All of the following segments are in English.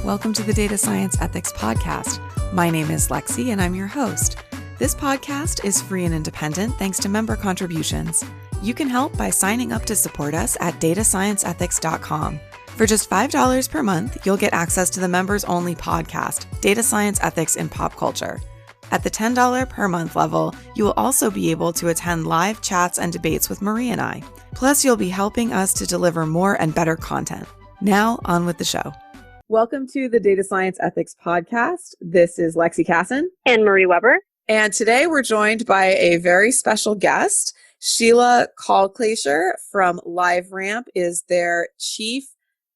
Welcome to the Data Science Ethics Podcast. My name is Lexi and I'm your host. This podcast is free and independent thanks to member contributions. You can help by signing up to support us at datascienceethics.com. For just $5 per month, you'll get access to the members-only podcast, Data Science Ethics in Pop Culture. At the $10 per month level, you will also be able to attend live chats and debates with Marie and I. Plus, you'll be helping us to deliver more and better content. Now, on with the show. Welcome to the Data Science Ethics Podcast. This is Lexi Casson. And Marie Weber. And today we're joined by a very special guest. Sheila Colclasure from LiveRamp is their Chief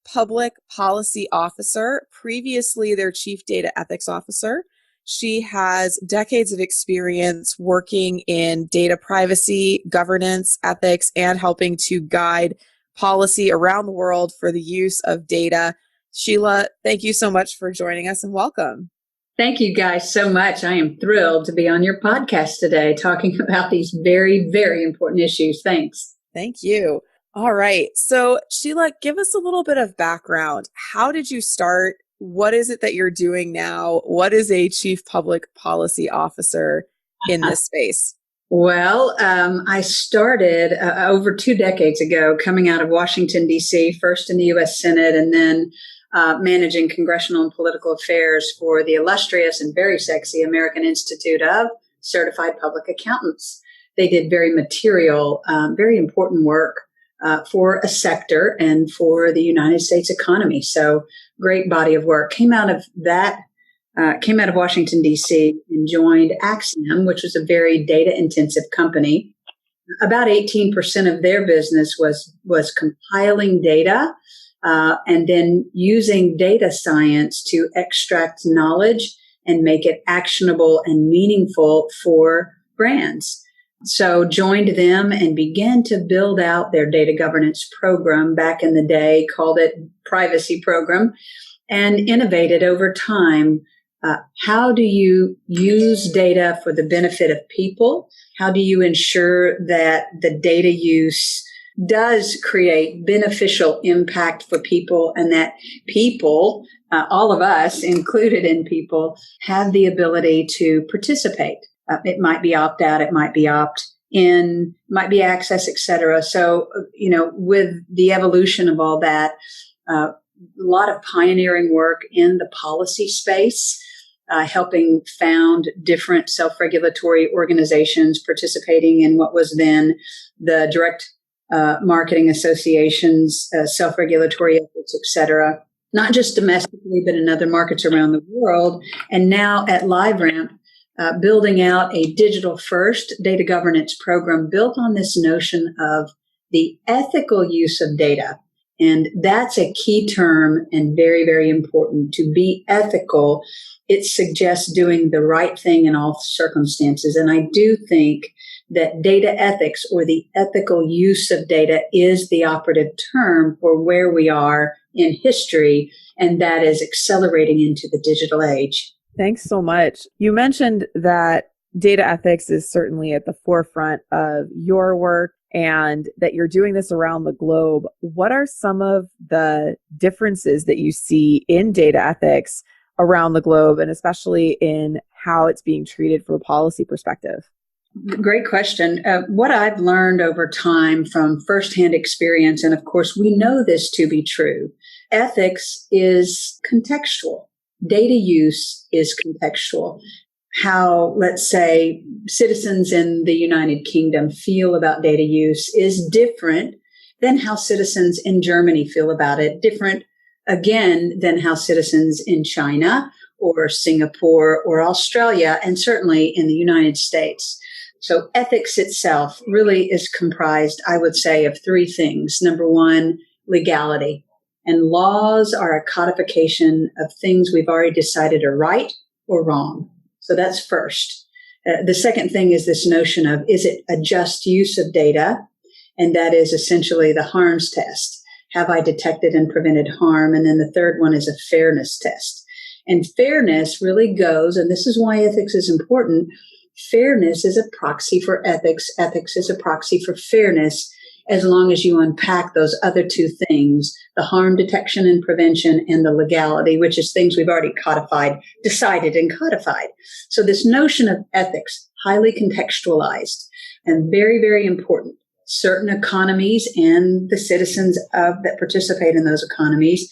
Public Policy Officer, previously their Chief Data Ethics Officer. She has decades of experience working in data privacy, governance, ethics, and helping to guide policy around the world for the use of data. Sheila, thank you so much for joining us and welcome. Thank you guys so much. I am thrilled to be on your podcast today talking about these very, very important issues. Thanks. Thank you. All right. So Sheila, give us a little bit of background. How did you start? What is it that you're doing now? What is a Chief Public Policy Officer in this space? Well, I started over 2 decades ago coming out of Washington, D.C., first in the U.S. Senate and then managing congressional and political affairs for the illustrious and very sexy American Institute of Certified Public Accountants. They did very material, very important work for a sector and for the United States economy. So great body of work. Came out of Washington, D.C. and joined Axiom, which was a very data-intensive company. About 18% of their business was compiling data and then using data science to extract knowledge and make it actionable and meaningful for brands. So joined them and began to build out their data governance program back in the day, called it Privacy Program, and innovated over time. How do you use data for the benefit of people? How do you ensure that the data use does create beneficial impact for people and that people, all of us included in people, have the ability to participate? It might be opt out, it might be opt in, might be access, et cetera. So, with the evolution of all that, a lot of pioneering work in the policy space, helping found different self-regulatory organizations participating in what was then the direct marketing associations, self-regulatory efforts, et cetera, not just domestically, but in other markets around the world. And now at LiveRamp, building out a digital-first data governance program built on this notion of the ethical use of data. And that's a key term and very, very important. To be ethical, it suggests doing the right thing in all circumstances. And I do think that data ethics, or the ethical use of data, is the operative term for where we are in history, and that is accelerating into the digital age. Thanks so much. You mentioned that data ethics is certainly at the forefront of your work and that you're doing this around the globe. What are some of the differences that you see in data ethics around the globe, and especially in how it's being treated from a policy perspective? Great question. What I've learned over time from firsthand experience, and of course we know this to be true, ethics is contextual. Data use is contextual. How, let's say, citizens in the United Kingdom feel about data use is different than how citizens in Germany feel about it, different, again, than how citizens in China or Singapore or Australia, and certainly in the United States. So ethics itself really is comprised, I would say, of 3 things. Number 1, legality. And laws are a codification of things we've already decided are right or wrong. So that's first. The second thing is this notion of, is it a just use of data? And that is essentially the harms test. Have I detected and prevented harm? And then the third one is a fairness test. And fairness really goes, and this is why ethics is important, fairness is a proxy for ethics. Ethics is a proxy for fairness. as long as you unpack those other two things, the harm detection and prevention and the legality, which is things we've already decided and codified. So this notion of ethics, highly contextualized and very, very important. Certain economies and the citizens that participate in those economies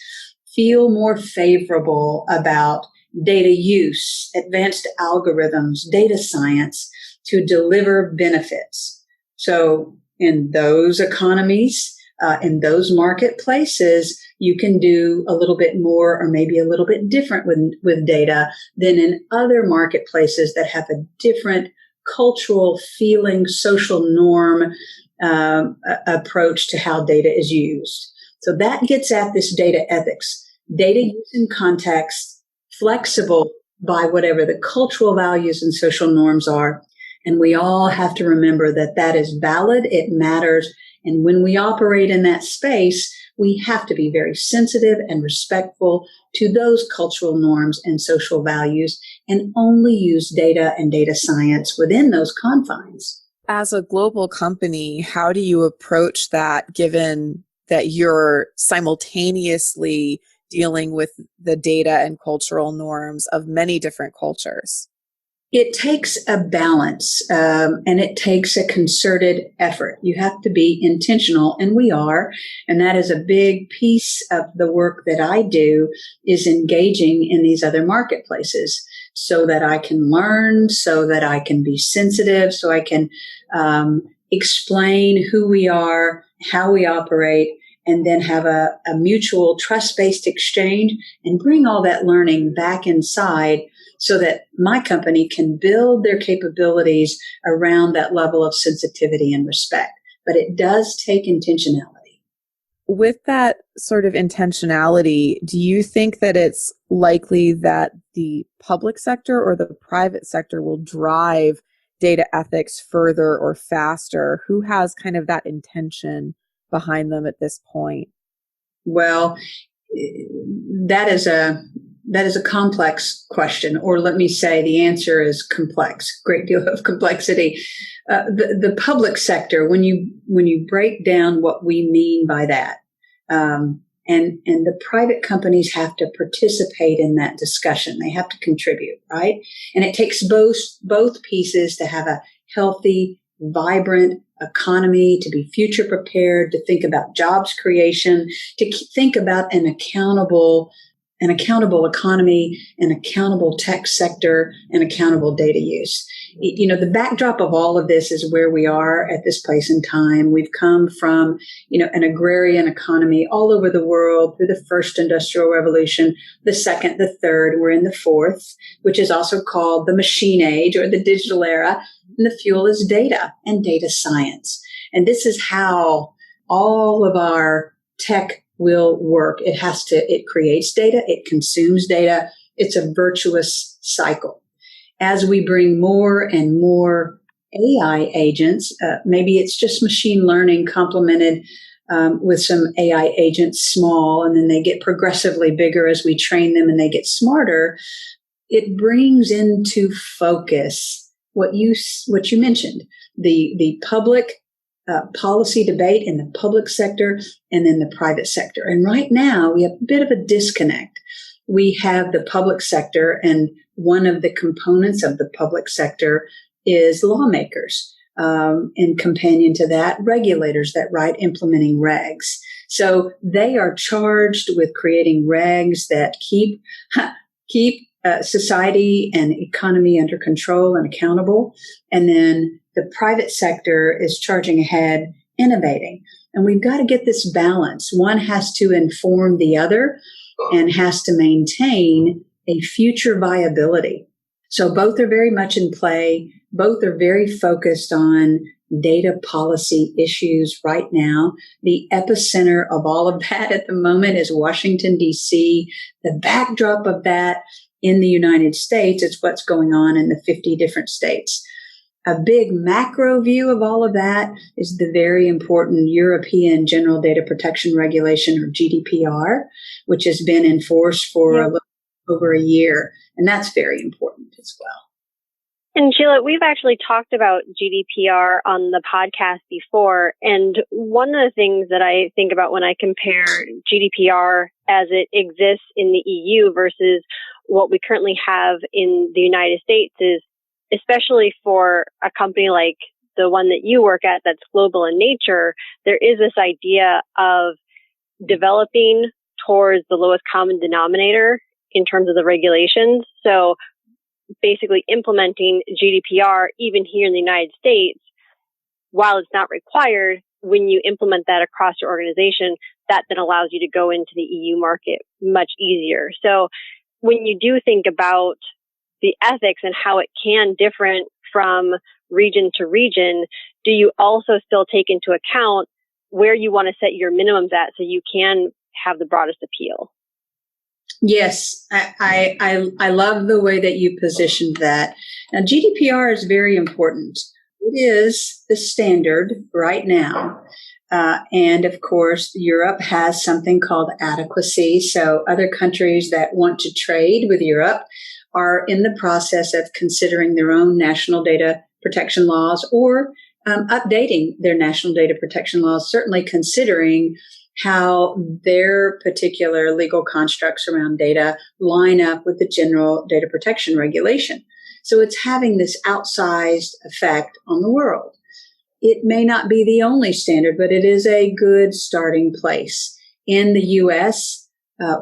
feel more favorable about data use, advanced algorithms, data science to deliver benefits. So in those economies, in those marketplaces, you can do a little bit more or maybe a little bit different with data than in other marketplaces that have a different cultural feeling, social norm approach to how data is used. So that gets at this data ethics. Data use in context, flexible by whatever the cultural values and social norms are. And we all have to remember that that is valid. It matters. And when we operate in that space, we have to be very sensitive and respectful to those cultural norms and social values and only use data and data science within those confines. As a global company, how do you approach that given that you're simultaneously dealing with the data and cultural norms of many different cultures? It takes a balance and it takes a concerted effort. You have to be intentional, and we are. And that is a big piece of the work that I do, is engaging in these other marketplaces so that I can learn, so that I can be sensitive, so I can explain who we are, how we operate, and then have a mutual trust-based exchange and bring all that learning back inside so that my company can build their capabilities around that level of sensitivity and respect. But it does take intentionality. With that sort of intentionality, do you think that it's likely that the public sector or the private sector will drive data ethics further or faster? Who has kind of that intention behind them at this point? Well, that is a complex question, or let me say the answer is complex, great deal of complexity. The public sector, when you break down what we mean by that, and the private companies have to participate in that discussion. They have to contribute, right? And it takes both pieces to have a healthy, vibrant economy, to be future prepared, to think about jobs creation, to think about an accountable economy, an accountable tech sector, and accountable data use. You know, the backdrop of all of this is where we are at this place in time. We've come from, an agrarian economy all over the world through the first industrial revolution, the second, the third. We're in the fourth, which is also called the machine age or the digital era. And the fuel is data and data science. And this is how all of our tech will work. It creates data, it consumes data. It's a virtuous cycle. As we bring more and more AI agents, maybe it's just machine learning complemented with some AI agents small, and then they get progressively bigger as we train them and they get smarter. It brings into focus what you mentioned, the public policy debate in the public sector and in the private sector. And right now we have a bit of a disconnect. We have the public sector, and one of the components of the public sector is lawmakers. And companion to that, regulators that write implementing regs. So they are charged with creating regs that keep society and economy under control and accountable. And then the private sector is charging ahead, innovating. And we've got to get this balance. One has to inform the other and has to maintain a future viability. So both are very much in play. Both are very focused on data policy issues right now. The epicenter of all of that at the moment is Washington, D.C. The backdrop of that in the United States is what's going on in the 50 different states. A big macro view of all of that is the very important European General Data Protection Regulation, or GDPR, which has been in force for a little over a year. And that's very important as well. And Sheila, we've actually talked about GDPR on the podcast before. And one of the things that I think about when I compare GDPR as it exists in the EU versus what we currently have in the United States is, especially for a company like the one that you work at that's global in nature, there is this idea of developing towards the lowest common denominator in terms of the regulations. So basically implementing GDPR even here in the United States, while it's not required, when you implement that across your organization, that then allows you to go into the EU market much easier. So when you do think about the ethics and how it can differ from region to region, do you also still take into account where you want to set your minimums at so you can have the broadest appeal? Yes, I love the way that you positioned that. Now, GDPR is very important. It is the standard right now. And of course, Europe has something called adequacy. So other countries that want to trade with Europe are in the process of considering their own national data protection laws or updating their national data protection laws, certainly considering how their particular legal constructs around data line up with the general data protection regulation. So it's having this outsized effect on the world. It may not be the only standard, but it is a good starting place. In the U.S.,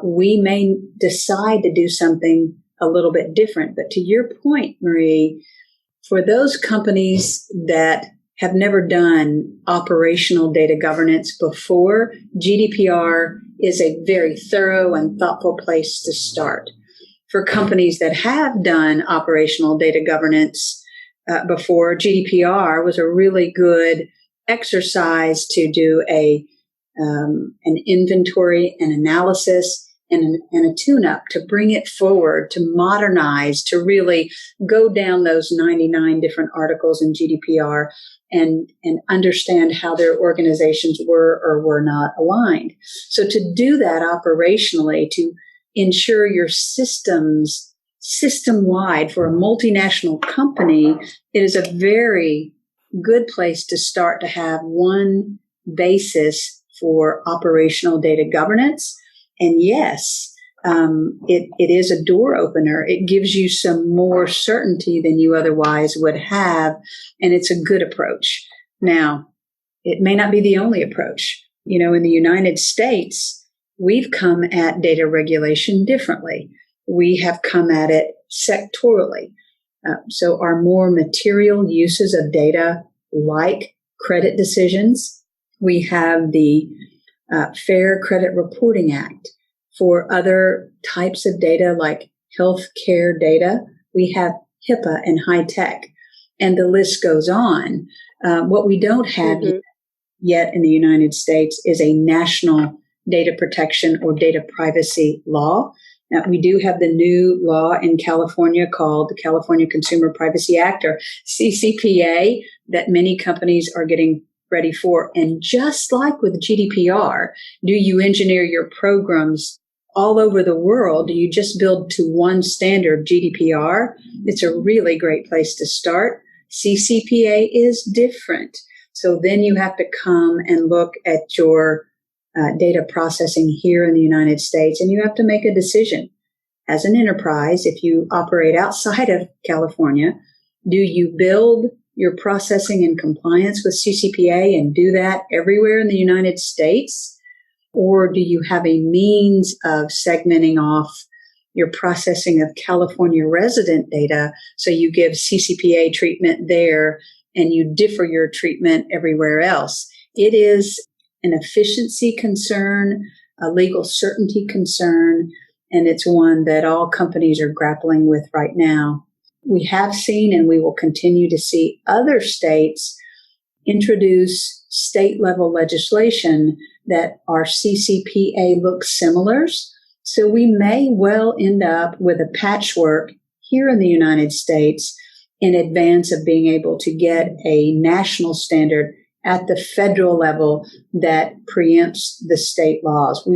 we may decide to do something a little bit different. But to your point, Marie, for those companies that have never done operational data governance before, GDPR is a very thorough and thoughtful place to start. For companies that have done operational data governance before, GDPR was a really good exercise to do an inventory and analysis and a tune-up to bring it forward, to modernize, to really go down those 99 different articles in GDPR and understand how their organizations were or were not aligned. So to do that operationally, to ensure your systems system-wide for a multinational company, it is a very good place to start to have one basis for operational data governance. And yes, it is a door opener. It gives you some more certainty than you otherwise would have. And it's a good approach. Now, it may not be the only approach. You know, in the United States, we've come at data regulation differently. We have come at it sectorally. So our more material uses of data, like credit decisions, we have the Fair Credit Reporting Act. For other types of data like healthcare data, we have HIPAA and high tech, and the list goes on. What we don't have yet in the United States is a national data protection or data privacy law. Now, we do have the new law in California called the California Consumer Privacy Act, or CCPA, that many companies are getting ready for. And just like with GDPR, do you engineer your programs all over the world? Do you just build to one standard, GDPR? It's a really great place to start. CCPA is different. So then you have to come and look at your data processing here in the United States, and you have to make a decision. As an enterprise, if you operate outside of California, do you build your processing in compliance with CCPA and do that everywhere in the United States? Or do you have a means of segmenting off your processing of California resident data so you give CCPA treatment there and you differ your treatment everywhere else? It is an efficiency concern, a legal certainty concern, and it's one that all companies are grappling with right now. We have seen, and we will continue to see, other states introduce state-level legislation that are CCPA look similars. So we may well end up with a patchwork here in the United States in advance of being able to get a national standard at the federal level that preempts the state laws.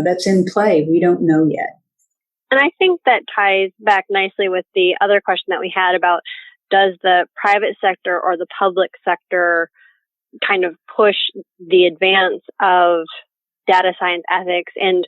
That's in play. We don't know yet. And I think that ties back nicely with the other question that we had about does the private sector or the public sector kind of push the advance of data science ethics? And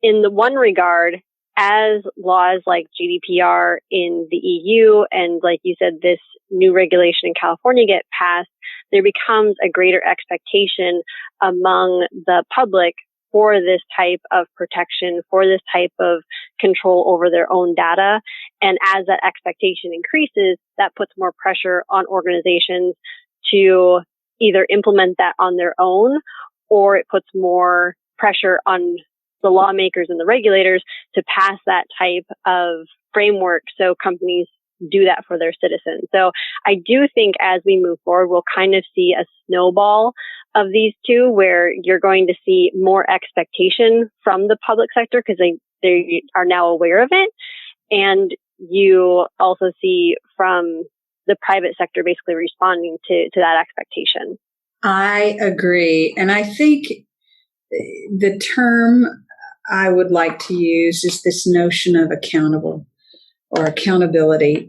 in the one regard, as laws like GDPR in the EU and, like you said, this new regulation in California get passed, there becomes a greater expectation among the public for this type of protection, for this type of control over their own data. And as that expectation increases, that puts more pressure on organizations to either implement that on their own, or it puts more pressure on the lawmakers and the regulators to pass that type of framework so companies do that for their citizens. So I do think as we move forward, we'll kind of see a snowball of these two, where you're going to see more expectation from the public sector because they are now aware of it. And you also see from the private sector basically responding to that expectation. I agree. And I think the term I would like to use is this notion of accountable or accountability.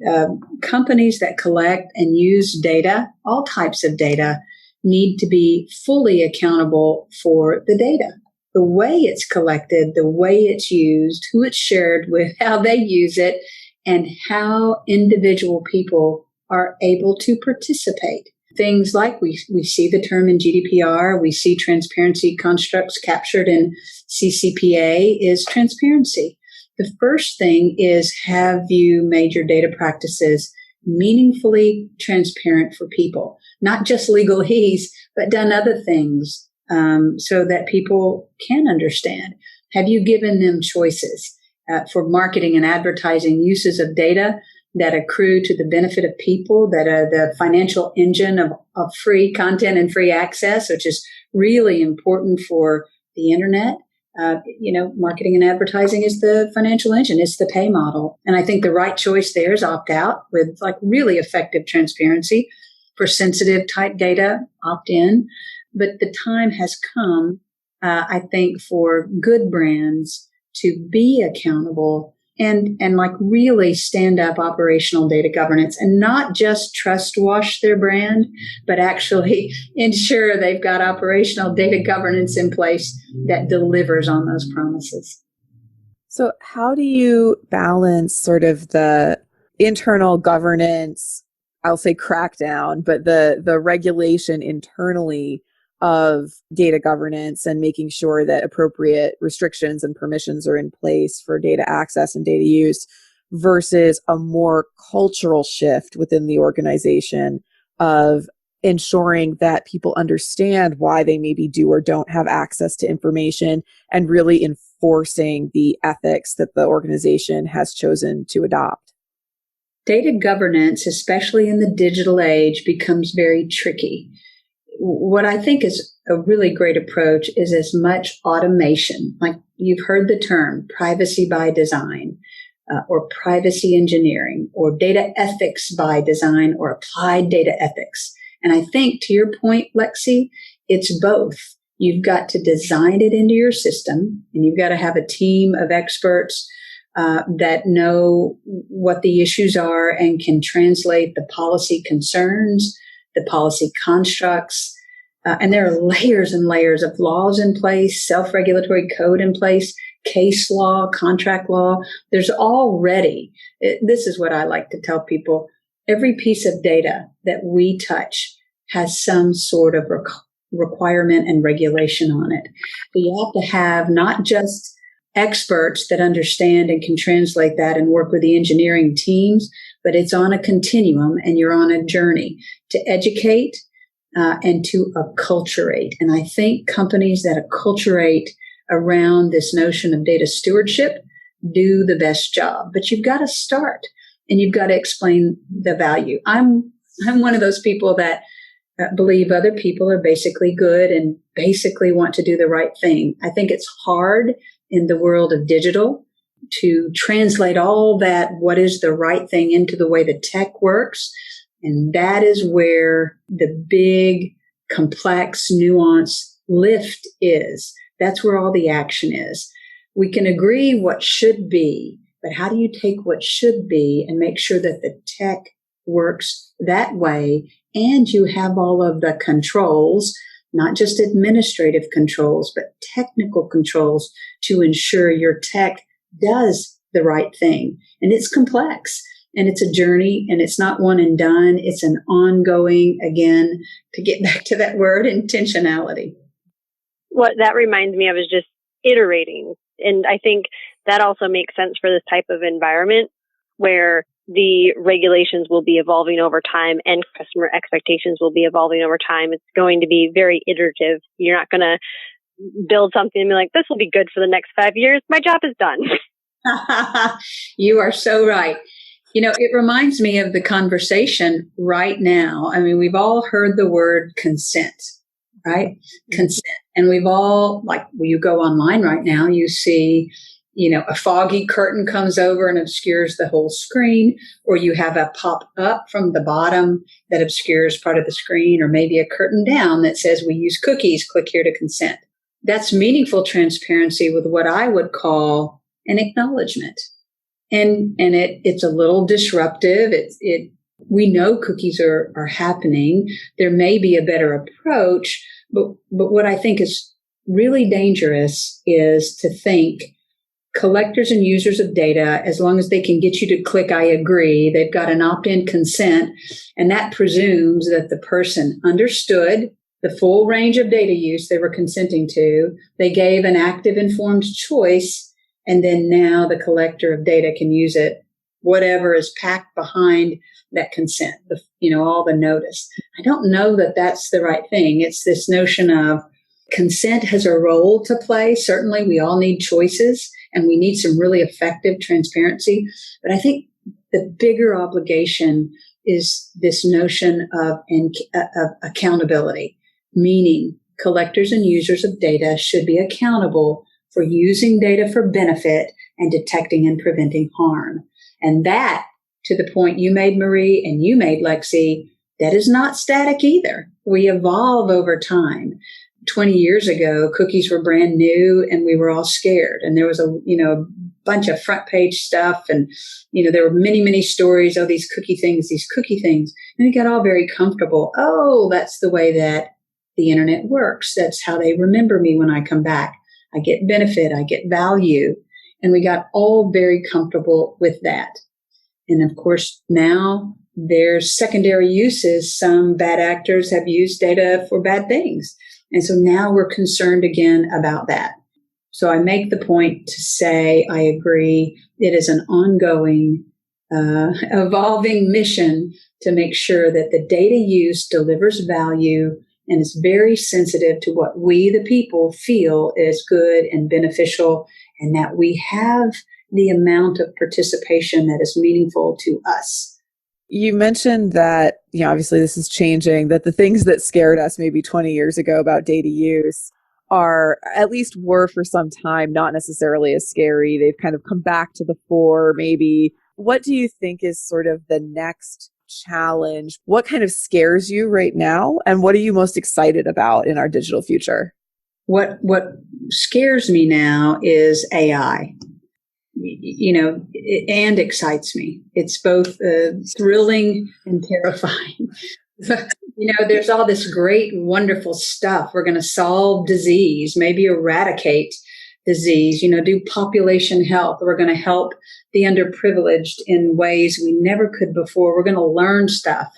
Companies that collect and use data, all types of data, need to be fully accountable for the data, the way it's collected, the way it's used, who it's shared with, how they use it, and how individual people are able to participate. Things like we see the term in GDPR, we see transparency constructs captured in CCPA is transparency. The first thing is, have you made your data practices meaningfully transparent for people? Not just legalese, but done other things so that people can understand. Have you given them choices for marketing and advertising uses of data that accrue to the benefit of people, that are the financial engine of free content and free access, which is really important for the internet? Marketing and advertising is the financial engine. It's the pay model. And I think the right choice there is opt out with like really effective transparency. For sensitive type data, opt in. But the time has come, I think, for good brands to be accountable and like really stand up operational data governance and not just trust wash their brand, but actually ensure they've got operational data governance in place that delivers on those promises. So how do you balance sort of the internal governance, I'll say crackdown, but the regulation internally of data governance and making sure that appropriate restrictions and permissions are in place for data access and data use versus a more cultural shift within the organization of ensuring that people understand why they maybe do or don't have access to information and really enforcing the ethics that the organization has chosen to adopt? Data governance, especially in the digital age, becomes very tricky. What I think is a really great approach is as much automation, like you've heard the term privacy by design, or privacy engineering, or data ethics by design, or applied data ethics. And I think to your point, Lexi, it's both. You've got to design it into your system, and you've got to have a team of experts that know what the issues are and can translate the policy concerns, the policy constructs. And there are layers and layers of laws in place, self-regulatory code in place, case law, contract law. There's already, this is what I like to tell people, every piece of data that we touch has some sort of requirement and regulation on it. But you have to have not just experts that understand and can translate that and work with the engineering teams, but it's on a continuum and you're on a journey to educate and to acculturate. And I think companies that acculturate around this notion of data stewardship do the best job. But you've got to start and you've got to explain the value. I'm one of those people that believe other people are basically good and basically want to do the right thing. I think it's hard in the world of digital to translate all that, what is the right thing, into the way the tech works. And that is where the big, complex, nuanced lift is. That's where all the action is. We can agree what should be, but how do you take what should be and make sure that the tech works that way. And you have all of the controls, not just administrative controls, but technical controls to ensure your tech does the right thing. And it's complex and it's a journey and it's not one and done. It's an ongoing, again, to get back to that word, intentionality. What that reminds me of is just iterating. And I think that also makes sense for this type of environment where the regulations will be evolving over time and customer expectations will be evolving over time. It's going to be very iterative. You're not going to build something and be like, this will be good for the next 5 years. My job is done. You are so right. You know, it reminds me of the conversation right now. I mean, we've all heard the word consent, right? Mm-hmm. Consent. And we've all, like, when you go online right now, you see, you know, a foggy curtain comes over and obscures the whole screen, or you have a pop up from the bottom that obscures part of the screen, or maybe a curtain down that says we use cookies, click here to consent. That's meaningful transparency with what I would call an acknowledgement. And it's a little disruptive. We know cookies are happening. There may be a better approach, but what I think is really dangerous is to think collectors and users of data, as long as they can get you to click I agree, they've got an opt-in consent, and that presumes that the person understood the full range of data use they were consenting to. They gave an active, informed choice, and then now the collector of data can use it, whatever is packed behind that consent, all the notice. I don't know that that's the right thing. It's this notion of consent has a role to play. Certainly, we all need choices, and we need some really effective transparency. But I think the bigger obligation is this notion of accountability, meaning collectors and users of data should be accountable for using data for benefit and detecting and preventing harm. And that, to the point you made, Marie, and you made, Lexi, that is not static either. We evolve over time. 20 years ago, cookies were brand new and we were all scared. And there was a bunch of front page stuff. And, there were many, many stories. Oh, these cookie things. And we got all very comfortable. Oh, that's the way that the internet works. That's how they remember me when I come back. I get benefit. I get value. And we got all very comfortable with that. And of course, now there's secondary uses. Some bad actors have used data for bad things. And so now we're concerned again about that. So I make the point to say, I agree, it is an ongoing, evolving mission to make sure that the data use delivers value and is very sensitive to what we, the people, feel is good and beneficial, and that we have the amount of participation that is meaningful to us. You mentioned that, obviously this is changing, that the things that scared us maybe 20 years ago about data use were for some time not necessarily as scary. They've kind of come back to the fore maybe. What do you think is sort of the next challenge? What kind of scares you right now? And what are you most excited about in our digital future? What scares me now is AI. And excites me. It's both thrilling and terrifying. There's all this great, wonderful stuff. We're going to solve disease, maybe eradicate disease, do population health. We're going to help the underprivileged in ways we never could before. We're going to learn stuff.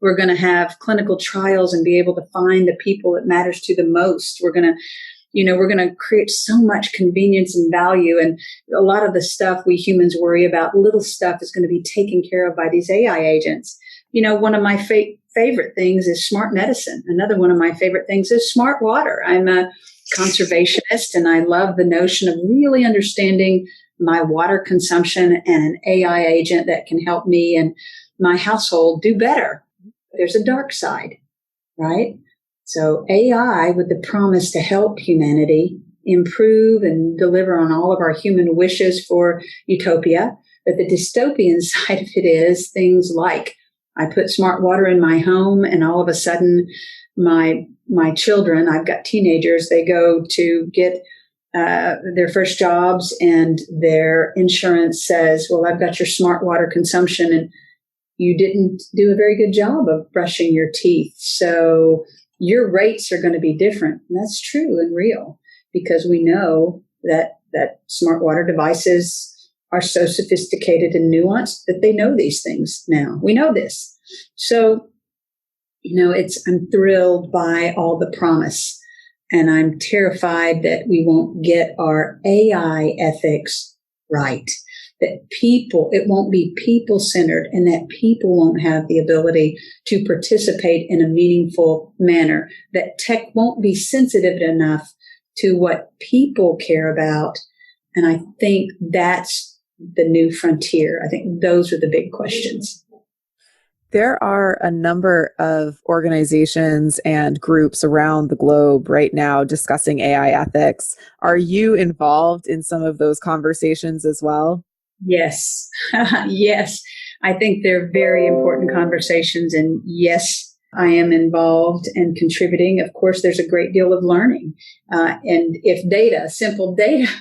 We're going to have clinical trials and be able to find the people it matters to the most. We're going to create so much convenience and value. And a lot of the stuff we humans worry about, little stuff, is going to be taken care of by these AI agents. One of my favorite things is smart medicine. Another one of my favorite things is smart water. I'm a conservationist, and I love the notion of really understanding my water consumption and an AI agent that can help me and my household do better. There's a dark side, right? So AI, with the promise to help humanity improve and deliver on all of our human wishes for utopia. But the dystopian side of it is things like I put smart water in my home, and all of a sudden my children, I've got teenagers, they go to get their first jobs, and their insurance says, well, I've got your smart water consumption, and you didn't do a very good job of brushing your teeth. So your rates are going to be different. And that's true and real, because we know that smart water devices are so sophisticated and nuanced that they know these things now. We know this. So, I'm thrilled by all the promise, and I'm terrified that we won't get our AI ethics right, that it won't be people-centered, and that people won't have the ability to participate in a meaningful manner, that tech won't be sensitive enough to what people care about. And I think that's the new frontier. I think those are the big questions. There are a number of organizations and groups around the globe right now discussing AI ethics. Are you involved in some of those conversations as well? Yes. Yes. I think they're very important conversations. And yes, I am involved and contributing. Of course, there's a great deal of learning. And if simple data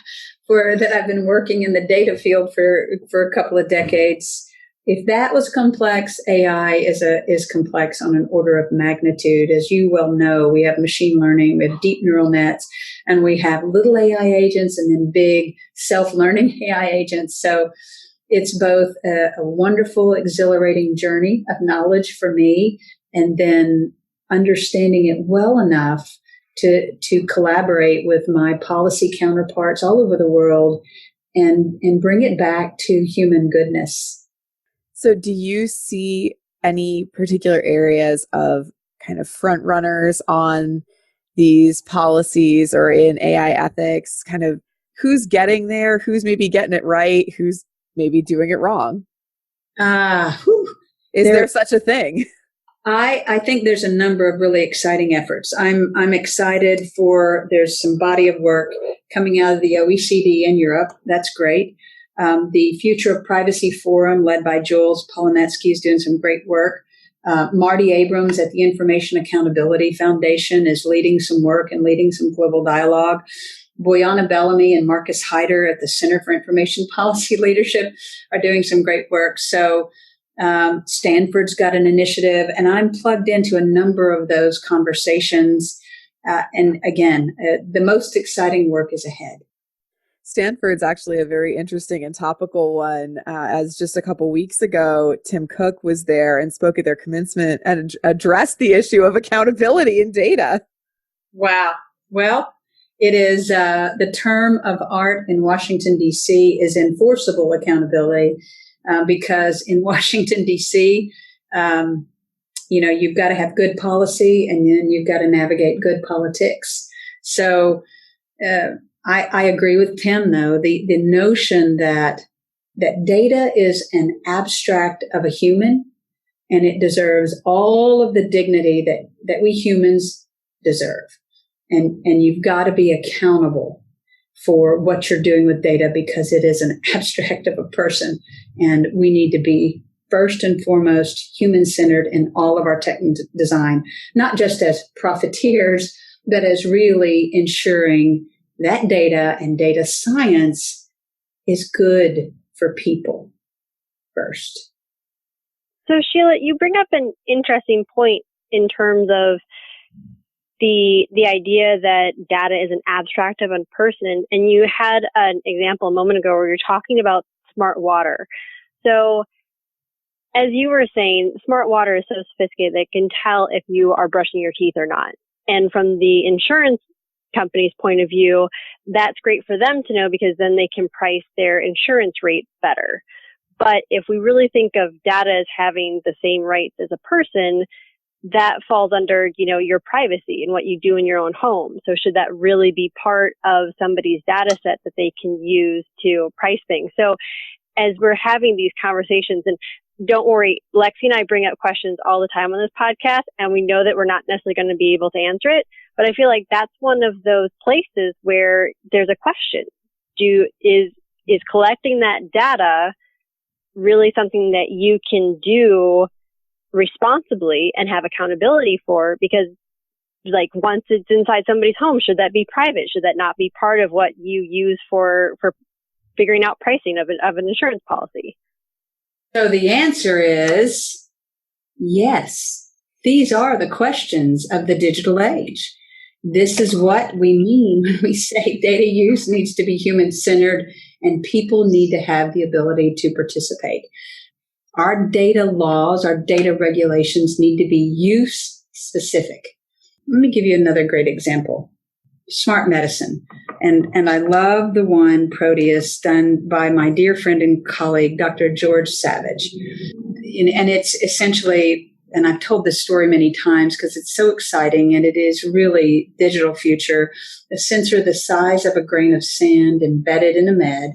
that I've been working in the data field for a couple of decades, if that was complex, AI is complex on an order of magnitude. As you well know, we have machine learning, we have deep neural nets, and we have little AI agents and then big self-learning AI agents. So it's both a wonderful, exhilarating journey of knowledge for me, and then understanding it well enough to collaborate with my policy counterparts all over the world and bring it back to human goodness. So do you see any particular areas of kind of front runners on these policies or in AI ethics, kind of who's getting there, who's maybe getting it right, who's maybe doing it wrong? Is there such a thing? I think there's a number of really exciting efforts. I'm excited there's some body of work coming out of the OECD in Europe. That's great. The Future of Privacy Forum, led by Jules Polonetsky, is doing some great work. Marty Abrams at the Information Accountability Foundation is leading some work and leading some global dialogue. Boyana Bellamy and Marcus Hyder at the Center for Information Policy Leadership are doing some great work. So Stanford's got an initiative, and I'm plugged into a number of those conversations. And again, the most exciting work is ahead. Stanford's actually a very interesting and topical one, as just a couple weeks ago, Tim Cook was there and spoke at their commencement and addressed the issue of accountability in data. Wow. Well, it is the term of art in Washington, D.C. is enforceable accountability, because in Washington, D.C., you've got to have good policy, and then you've got to navigate good politics. So I agree with Tim, though, the notion that data is an abstract of a human, and it deserves all of the dignity that we humans deserve. And you've got to be accountable for what you're doing with data, because it is an abstract of a person. And we need to be first and foremost human-centered in all of our tech design, not just as profiteers, but as really ensuring that data and data science is good for people first. So, Sheila, you bring up an interesting point in terms of the idea that data is an abstract of a person. And you had an example a moment ago where you're talking about smart water. So, as you were saying, smart water is so sophisticated that it can tell if you are brushing your teeth or not. And from the insurance company's point of view, that's great for them to know, because then they can price their insurance rates better. But if we really think of data as having the same rights as a person, that falls under, your privacy and what you do in your own home. So should that really be part of somebody's data set that they can use to price things? So as we're having these conversations, and don't worry, Lexi and I bring up questions all the time on this podcast, and we know that we're not necessarily going to be able to answer it. But I feel like that's one of those places where there's a question. Is collecting that data really something that you can do responsibly and have accountability for? Because once it's inside somebody's home, should that be private? Should that not be part of what you use for figuring out pricing of an insurance policy? So the answer is yes. These are the questions of the digital age. This is what we mean when we say data use needs to be human-centered and people need to have the ability to participate. Our data laws, our data regulations need to be use-specific. Let me give you another great example. Smart medicine. And I love the one, Proteus, done by my dear friend and colleague, Dr. George Savage. And it's essentially, and I've told this story many times because it's so exciting and it is really digital future, a sensor the size of a grain of sand embedded in a med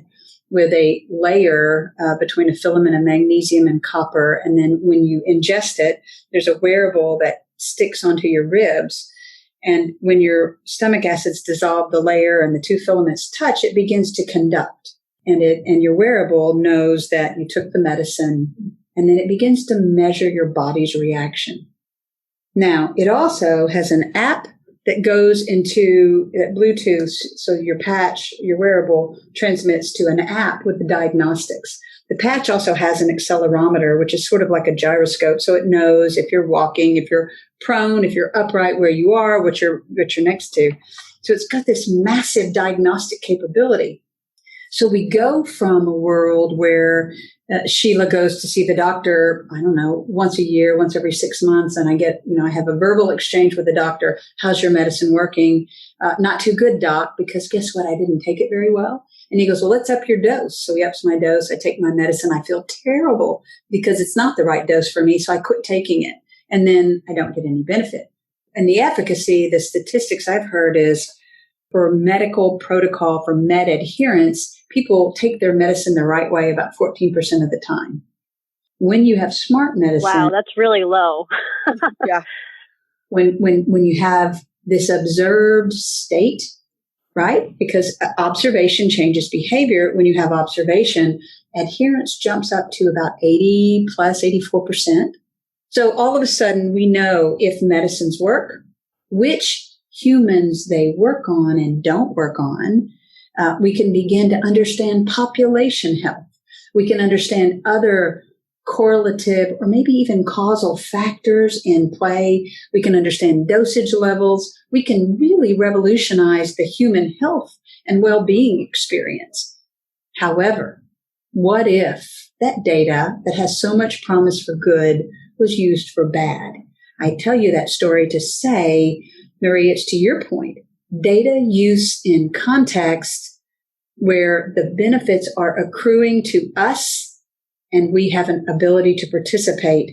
with a layer between a filament of magnesium and copper. And then when you ingest it, there's a wearable that sticks onto your ribs. And when your stomach acids dissolve the layer and the two filaments touch, it begins to conduct. And your wearable knows that you took the medicine, and then it begins to measure your body's reaction. Now, it also has an app that goes into Bluetooth, so your patch, your wearable, transmits to an app with the diagnostics. The patch also has an accelerometer, which is sort of like a gyroscope, so it knows if you're walking, if you're prone, if you're upright where you are, what you're next to. So it's got this massive diagnostic capability. So we go from a world where Sheila goes to see the doctor, I don't know, once a year, once every 6 months. And I have a verbal exchange with the doctor. How's your medicine working? Not too good, doc, because guess what? I didn't take it very well. And he goes, well, let's up your dose. So he ups my dose. I take my medicine. I feel terrible because it's not the right dose for me. So I quit taking it. And then I don't get any benefit. And the efficacy, the statistics I've heard is for medical protocol, for med adherence, people take their medicine the right way about 14% of the time. When you have smart medicine. Wow, that's really low. Yeah. When you have this observed state, right? Because observation changes behavior. When you have observation, adherence jumps up to about 80 plus 84%. So all of a sudden we know if medicines work, which humans they work on and don't work on. We can begin to understand population health. We can understand other correlative or maybe even causal factors in play. We can understand dosage levels. We can really revolutionize the human health and well-being experience. However, what if that data that has so much promise for good was used for bad? I tell you that story to say, Marie, it's to your point. Data use in context where the benefits are accruing to us and we have an ability to participate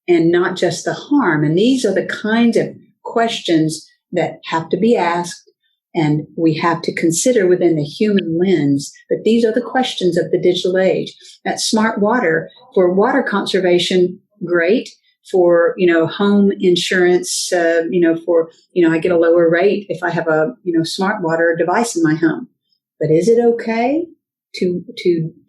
and not just the harm. And these are the kinds of questions that have to be asked and we have to consider within the human lens. But these are the questions of the digital age. That smart water for water conservation, great. For, home insurance, I get a lower rate if I have a, smart water device in my home. But is it okay to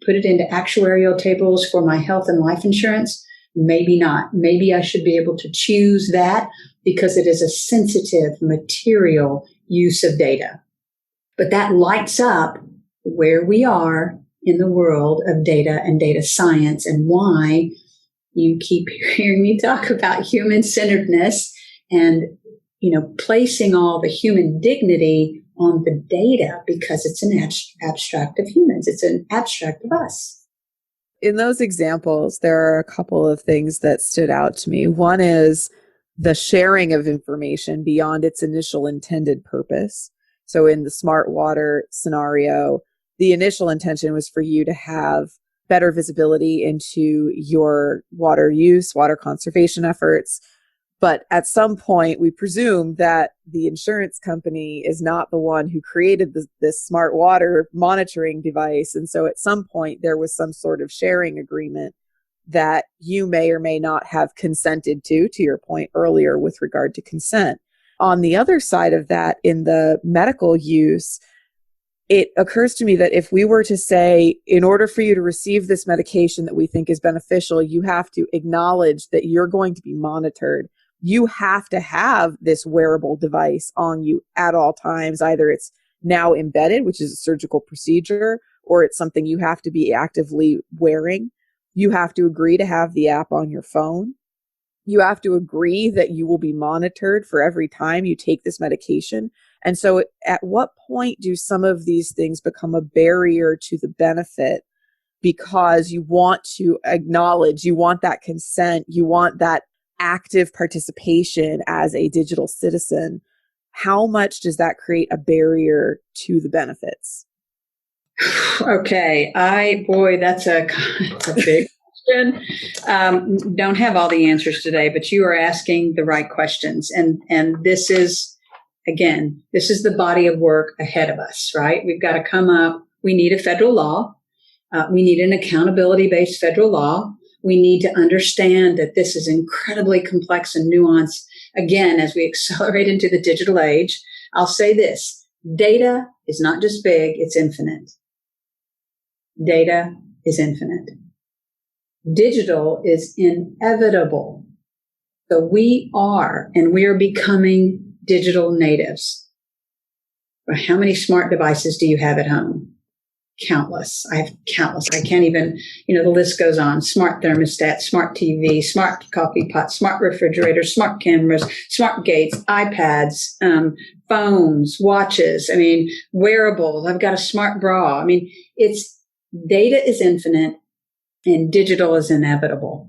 put it into actuarial tables for my health and life insurance? Maybe not. Maybe I should be able to choose that because it is a sensitive material use of data. But that lights up where we are in the world of data and data science and why you keep hearing me talk about human-centeredness and, placing all the human dignity on the data because it's an abstract of humans. It's an abstract of us. In those examples, there are a couple of things that stood out to me. One is the sharing of information beyond its initial intended purpose. So in the smart water scenario, the initial intention was for you to have better visibility into your water use, water conservation efforts. But at some point, we presume that the insurance company is not the one who created this smart water monitoring device. And so at some point, there was some sort of sharing agreement that you may or may not have consented to your point earlier with regard to consent. On the other side of that, in the medical use, it occurs to me that if we were to say, in order for you to receive this medication that we think is beneficial, you have to acknowledge that you're going to be monitored. You have to have this wearable device on you at all times. Either it's now embedded, which is a surgical procedure, or it's something you have to be actively wearing. You have to agree to have the app on your phone. You have to agree that you will be monitored for every time you take this medication. And so at what point do some of these things become a barrier to the benefit because you want to acknowledge, you want that consent, you want that active participation as a digital citizen? How much does that create a barrier to the benefits? Okay. That's a big question. Don't have all the answers today, but you are asking the right questions. And this is the body of work ahead of us, right? We've got to come up. We need a federal law. We need an accountability-based federal law. We need to understand that this is incredibly complex and nuanced. Again, as we accelerate into the digital age, I'll say this: data is not just big, it's infinite. Data is infinite. Digital is inevitable. So we are becoming digital natives. How many smart devices do you have at home? Countless. I have countless. I can't even, the list goes on. Smart thermostat, smart TV, smart coffee pot, smart refrigerator, smart cameras, smart gates, iPads, phones, watches. Wearables. I've got a smart bra. Data is infinite and digital is inevitable.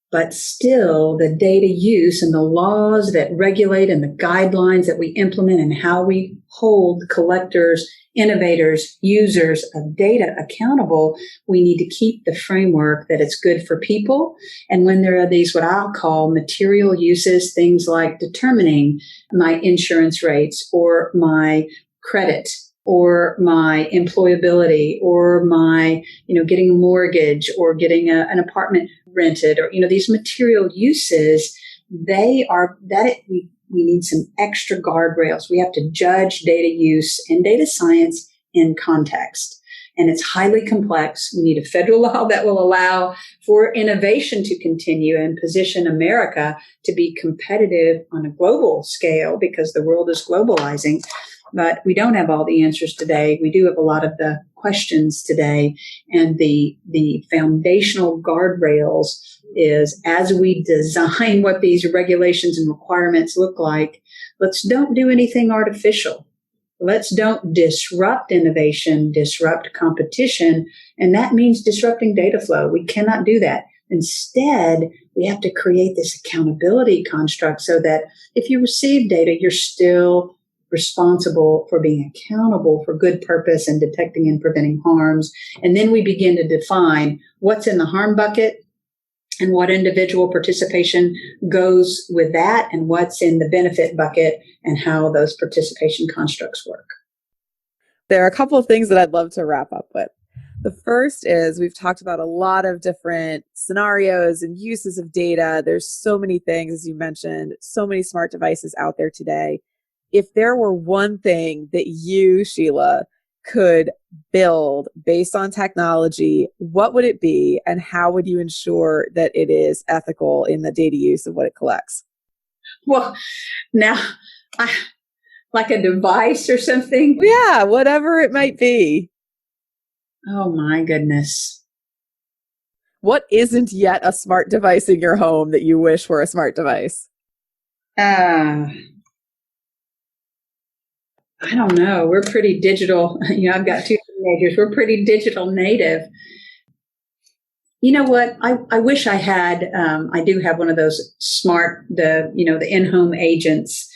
But still, the data use and the laws that regulate and the guidelines that we implement and how we hold collectors, innovators, users of data accountable, we need to keep the framework that it's good for people. And when there are these, what I'll call material uses, things like determining my insurance rates or my credit or my employability or my, getting a mortgage or getting an apartment rented, or, these material uses, we need some extra guardrails. We have to judge data use and data science in context. And it's highly complex. We need a federal law that will allow for innovation to continue and position America to be competitive on a global scale because the world is globalizing. But we don't have all the answers today. We do have a lot of the questions today. And the foundational guardrails is, as we design what these regulations and requirements look like, let's don't do anything artificial. Let's don't disrupt innovation, disrupt competition. And that means disrupting data flow. We cannot do that. Instead, we have to create this accountability construct so that if you receive data, you're still responsible for being accountable for good purpose and detecting and preventing harms. And then we begin to define what's in the harm bucket and what individual participation goes with that and what's in the benefit bucket and how those participation constructs work. There are a couple of things that I'd love to wrap up with. The first is we've talked about a lot of different scenarios and uses of data. There's so many things, as you mentioned, so many smart devices out there today. If there were one thing that you, Sheila, could build based on technology, what would it be and how would you ensure that it is ethical in the data use of what it collects? Well, now, like a device or something? Yeah, whatever it might be. Oh my goodness. What isn't yet a smart device in your home that you wish were a smart device? I don't know. We're pretty digital. I've got two teenagers. We're pretty digital native. You know what? I wish I had, I do have one of those smart, the in-home agents.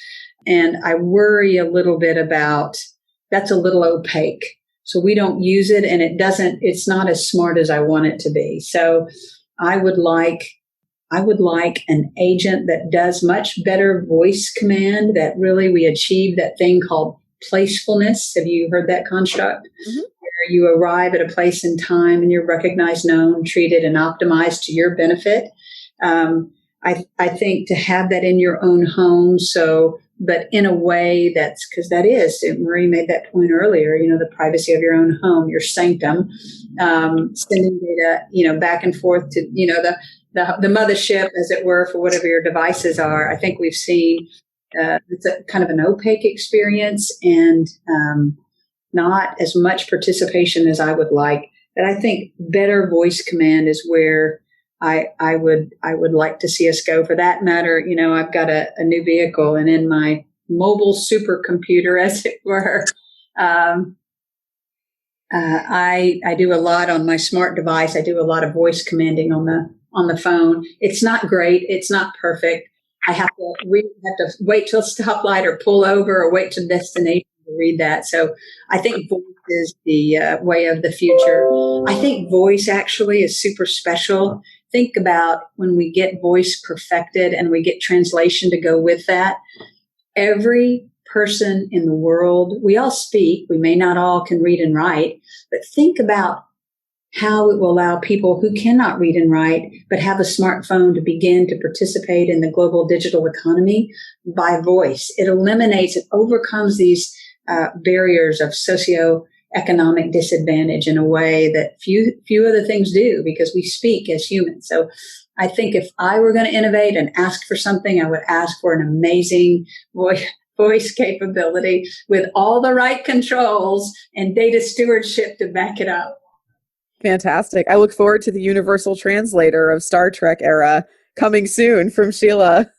And I worry a little bit about, that's a little opaque. So we don't use it and it's not as smart as I want it to be. So I would like an agent that does much better voice command, that really we achieve that thing called placefulness. Have you heard that construct? Mm-hmm. Where you arrive at a place and time and you're recognized, known, treated, and optimized to your benefit. I think to have that in your own home, but in a way because Marie made that point earlier, the privacy of your own home, your sanctum, sending data, back and forth to, the mothership, as it were, for whatever your devices are. I think we've seen it's a kind of an opaque experience and not as much participation as I would like. But I think better voice command is where I would like to see us go. For that matter, I've got a new vehicle, and in my mobile supercomputer, as it were, I do a lot on my smart device. I do a lot of voice commanding on the phone. It's not great. It's not perfect. I have to wait till a stoplight or pull over or wait till destination to read that. So I think voice is the way of the future. I think voice actually is super special. Think about when we get voice perfected and we get translation to go with that. Every person in the world, we all speak. We may not all can read and write, but think about how it will allow people who cannot read and write but have a smartphone to begin to participate in the global digital economy by voice. It overcomes these barriers of socioeconomic disadvantage in a way that few other things do, because we speak as humans. So I think if I were going to innovate and ask for something, I would ask for an amazing voice capability with all the right controls and data stewardship to back it up. Fantastic. I look forward to the universal translator of Star Trek era coming soon from Sheila.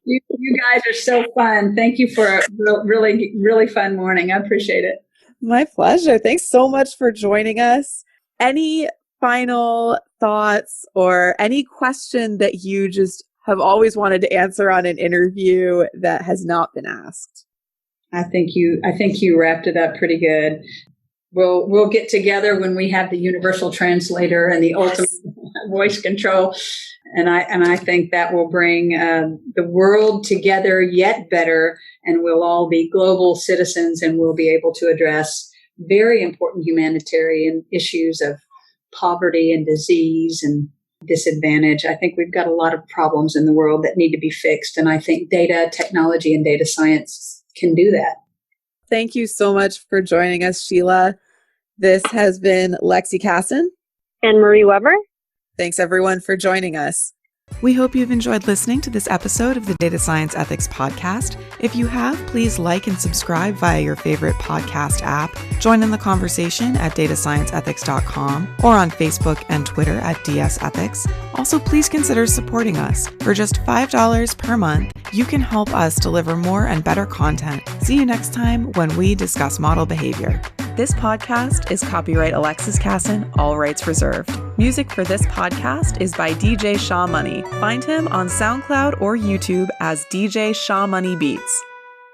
You guys are so fun. Thank you for a really, really fun morning. I appreciate it. My pleasure. Thanks so much for joining us. Any final thoughts or any question that you just have always wanted to answer on an interview that has not been asked? I think you wrapped it up pretty good. We'll get together when we have the universal translator and the ultimate voice control. And I think that will bring the world together yet better, and we'll all be global citizens, and we'll be able to address very important humanitarian issues of poverty and disease and disadvantage. I think we've got a lot of problems in the world that need to be fixed. And I think data, technology, and data science can do that. Thank you so much for joining us, Sheila. This has been Lexi Casson and Marie Weber. Thanks, everyone, for joining us. We hope you've enjoyed listening to this episode of the Data Science Ethics Podcast. If you have, please like and subscribe via your favorite podcast app. Join in the conversation at datascienceethics.com or on Facebook and Twitter at DS Ethics. Also, please consider supporting us. For just $5 per month, you can help us deliver more and better content. See you next time when we discuss model behavior. This podcast is copyright Alexis Casson, all rights reserved. Music for this podcast is by DJ Shaw Money. Find him on SoundCloud or YouTube as DJ Shaw Money Beats.